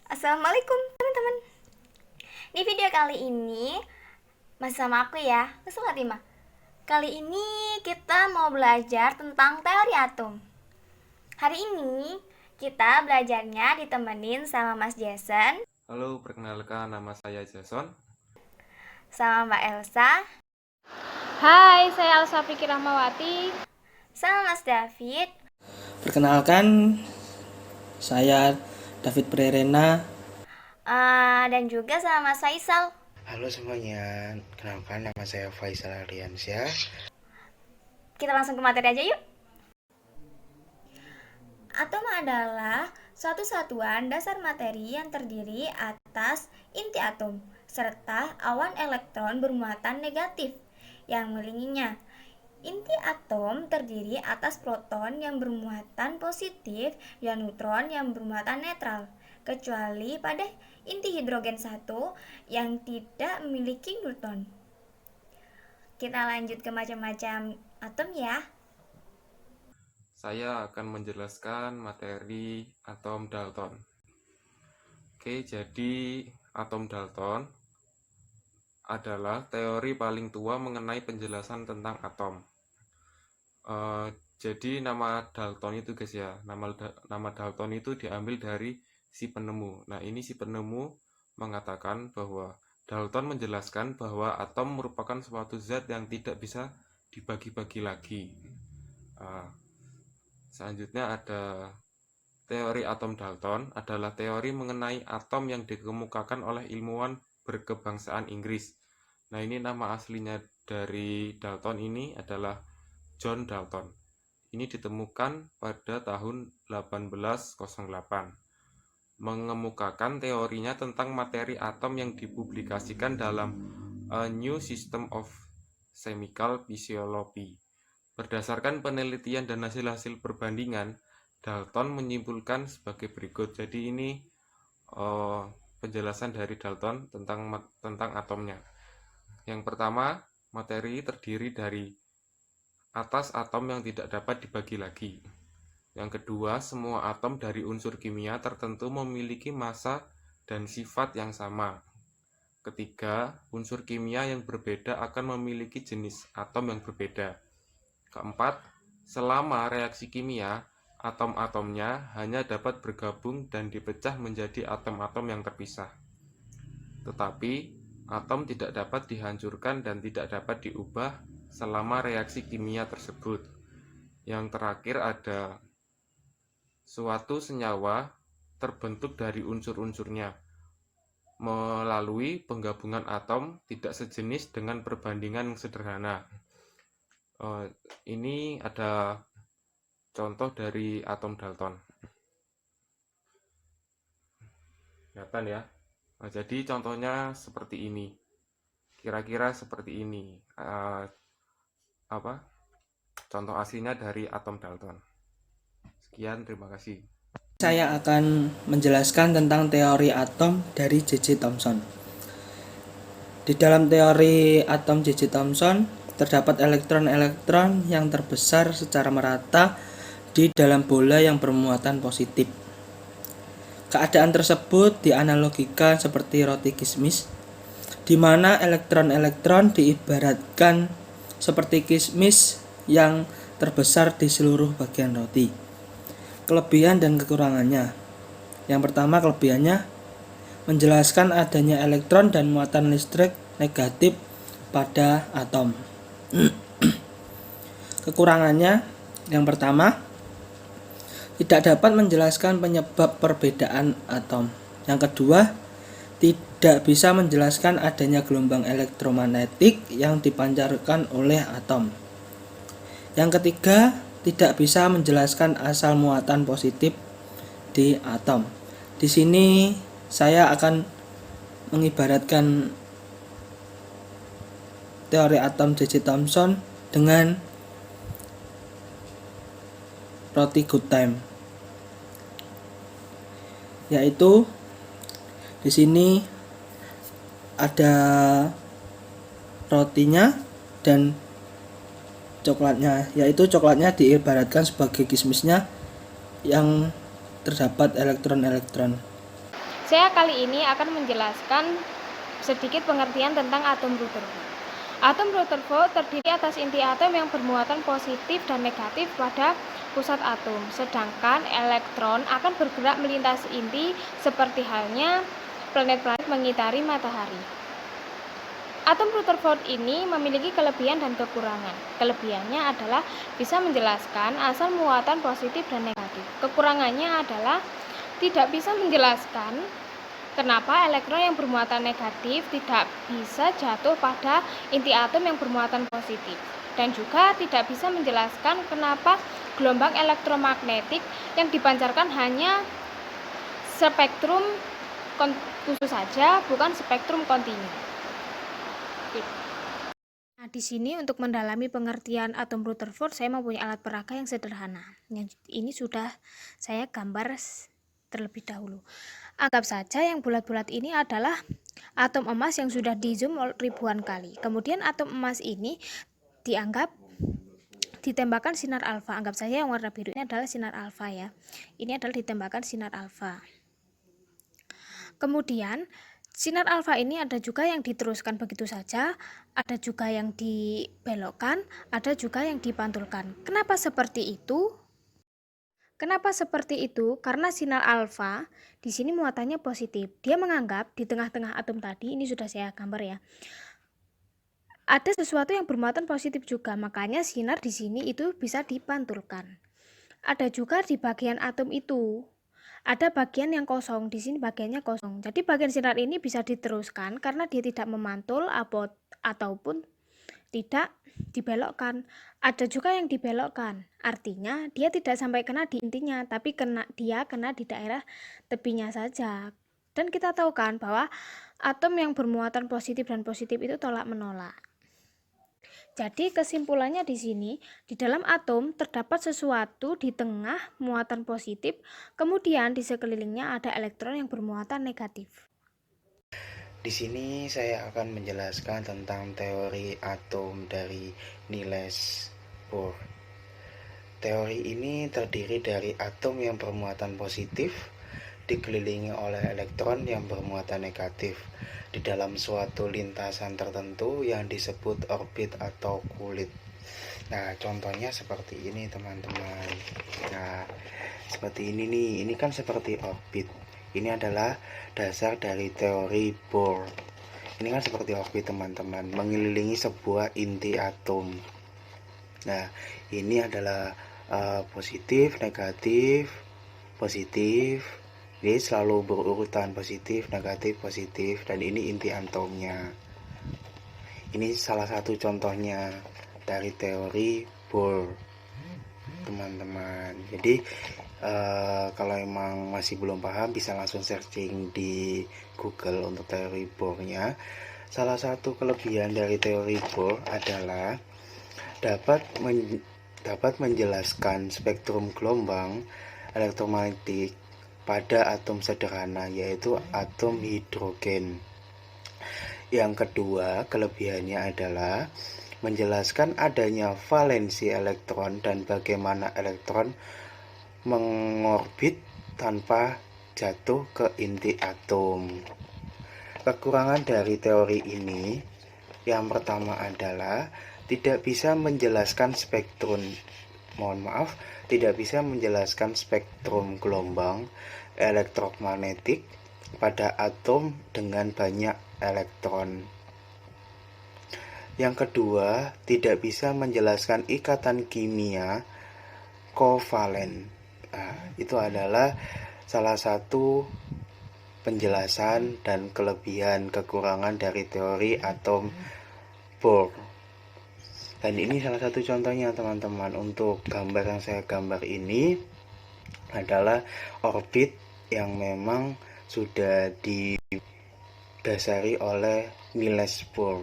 Assalamualaikum teman-teman. Di video kali ini masih sama aku ya, Usul Fatimah. Kali ini kita mau belajar tentang teori atom. Hari ini kita belajarnya ditemenin sama Mas Jason, Halo, perkenalkan nama saya Jason. sama Mbak Elsa, Hai, saya Elsa Fikri Rahmawati. sama Mas David. Perkenalkan, saya David Prerena. Dan juga sama Mas Faisal. Halo semuanya, kenalkan nama saya Faisal Ardiansyah. Kita langsung ke materi aja yuk. Atom adalah suatu satuan dasar materi yang terdiri atas inti atom serta awan elektron bermuatan negatif yang mengelilinginya. Inti atom terdiri atas proton yang bermuatan positif dan neutron yang bermuatan netral, kecuali pada inti hidrogen 1 yang tidak memiliki neutron. Kita lanjut ke macam-macam atom ya. Saya akan menjelaskan materi atom Dalton. Oke, jadi atom Dalton adalah teori paling tua mengenai penjelasan tentang atom. Jadi nama Dalton itu guys ya, nama Dalton itu diambil dari si penemu. Nah, ini si penemu mengatakan bahwa Dalton menjelaskan bahwa atom merupakan suatu zat yang tidak bisa dibagi-bagi lagi. Selanjutnya ada teori atom Dalton adalah teori mengenai atom yang dikemukakan oleh ilmuwan berkebangsaan Inggris. Nah, ini nama aslinya dari Dalton ini adalah John Dalton. Ini ditemukan pada tahun 1808. Mengemukakan teorinya tentang materi atom yang dipublikasikan dalam A New System of Chemical Physiology. Berdasarkan penelitian dan hasil-hasil perbandingan, Dalton menyimpulkan sebagai berikut. Jadi ini penjelasan dari Dalton tentang atomnya. Yang pertama, materi terdiri dari atas atom yang tidak dapat dibagi lagi. Yang kedua, semua atom dari unsur kimia tertentu memiliki massa dan sifat yang sama. Ketiga, unsur kimia yang berbeda akan memiliki jenis atom yang berbeda. Keempat, selama reaksi kimia, atom-atomnya hanya dapat bergabung dan dipecah menjadi atom-atom yang terpisah. Tetapi, atom tidak dapat dihancurkan dan tidak dapat diubah selama reaksi kimia tersebut. Yang terakhir ada suatu senyawa terbentuk dari unsur-unsurnya melalui penggabungan atom tidak sejenis dengan perbandingan yang sederhana. Ini ada contoh dari atom Dalton. Kelihatan ya. Nah, jadi contohnya seperti ini. Kira-kira seperti ini. Contoh aslinya dari atom Dalton. Sekian, terima kasih. Saya akan menjelaskan tentang teori atom dari J.J. Thomson. Di dalam teori atom J.J. Thomson, terdapat elektron-elektron yang terbesar secara merata di dalam bola yang bermuatan positif. Keadaan tersebut dianalogikan seperti roti kismis, di mana elektron-elektron diibaratkan seperti kismis yang terbesar di seluruh bagian roti. Kelebihan dan kekurangannya. Yang pertama, kelebihannya menjelaskan adanya elektron dan muatan listrik negatif pada atom. Kekurangannya, yang pertama, tidak dapat menjelaskan penyebab perbedaan atom. Yang kedua, tidak bisa menjelaskan adanya gelombang elektromagnetik yang dipancarkan oleh atom. Yang ketiga, tidak bisa menjelaskan asal muatan positif di atom. Di sini saya akan mengibaratkan teori atom J.J. Thomson dengan roti good time, yaitu di sini ada rotinya dan coklatnya, yaitu coklatnya diibaratkan sebagai kismisnya yang terdapat elektron-elektron. Saya kali ini akan menjelaskan sedikit pengertian tentang atom Rutherford. Atom Rutherford terdiri atas inti atom yang bermuatan positif dan negatif pada pusat atom, sedangkan elektron akan bergerak melintasi inti seperti halnya planet-planet mengitari matahari. Atom Rutherford ini memiliki kelebihan dan kekurangan. Kelebihannya adalah bisa menjelaskan asal muatan positif dan negatif. Kekurangannya adalah tidak bisa menjelaskan kenapa elektron yang bermuatan negatif tidak bisa jatuh pada inti atom yang bermuatan positif. Dan juga tidak bisa menjelaskan kenapa gelombang elektromagnetik yang dipancarkan hanya spektrum khusus saja, bukan spektrum kontinu. Nah, di sini untuk mendalami pengertian atom Rutherford, saya mempunyai alat peraga yang sederhana. Yang ini sudah saya gambar terlebih dahulu. Anggap saja yang bulat-bulat ini adalah atom emas yang sudah di zoom ribuan kali. Kemudian atom emas ini dianggap ditembakkan sinar alfa. Anggap saja yang warna biru ini adalah sinar alfa ya. Ini adalah ditembakkan sinar alfa. Kemudian sinar alfa ini ada juga yang diteruskan begitu saja, ada juga yang dibelokkan, ada juga yang dipantulkan. Kenapa seperti itu? Kenapa seperti itu? Karena sinar alfa di sini muatannya positif. Dia menganggap di tengah-tengah atom tadi, ini sudah saya gambar ya, ada sesuatu yang bermuatan positif juga. Makanya sinar di sini itu bisa dipantulkan. Ada juga di bagian atom itu, ada bagian yang kosong. Di sini bagiannya kosong. Jadi bagian sinar ini bisa diteruskan karena dia tidak memantul ataupun tidak dibelokkan. Ada juga yang dibelokkan, artinya dia tidak sampai kena di intinya, tapi dia kena di daerah tepinya saja. Dan kita tahu kan bahwa atom yang bermuatan positif dan positif itu tolak menolak. Jadi kesimpulannya di sini, di dalam atom terdapat sesuatu di tengah muatan positif, kemudian di sekelilingnya ada elektron yang bermuatan negatif. Di sini saya akan menjelaskan tentang teori atom dari Niels Bohr. Teori ini terdiri dari atom yang bermuatan positif dikelilingi oleh elektron yang bermuatan negatif di dalam suatu lintasan tertentu yang disebut orbit atau kulit. Nah, contohnya seperti ini teman-teman. Nah, seperti ini nih, ini kan seperti orbit. Ini adalah dasar dari teori Bohr. Ini kan seperti orbit teman-teman, mengelilingi sebuah inti atom. Nah, ini adalah positif, negatif, positif. Ini selalu berurutan positif, negatif, positif, dan ini inti atomnya. Ini salah satu contohnya dari teori Bohr, teman-teman. Jadi kalau emang masih belum paham bisa langsung searching di Google untuk teori Bohr-nya. Salah satu kelebihan dari teori Bohr adalah dapat menjelaskan spektrum gelombang elektromagnetik pada atom sederhana, yaitu atom hidrogen. Yang kedua, kelebihannya adalah menjelaskan adanya valensi elektron dan bagaimana elektron mengorbit tanpa jatuh ke inti atom. Kekurangan dari teori ini yang pertama adalah tidak bisa menjelaskan spektrum gelombang elektromagnetik pada atom dengan banyak elektron. Yang kedua, tidak bisa menjelaskan ikatan kimia kovalen. Nah, itu adalah salah satu penjelasan dan kelebihan kekurangan dari teori atom Bohr. Dan ini salah satu contohnya teman-teman. Untuk gambar yang saya gambar ini adalah orbit yang memang sudah didasari oleh Niels Bohr.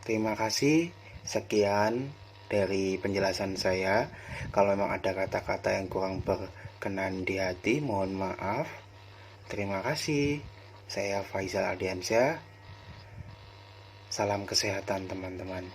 Terima kasih, sekian dari penjelasan saya. Kalau memang ada kata-kata yang kurang berkenan di hati, mohon maaf. Terima kasih. Saya Faisal Ardiansyah. Salam kesehatan teman-teman.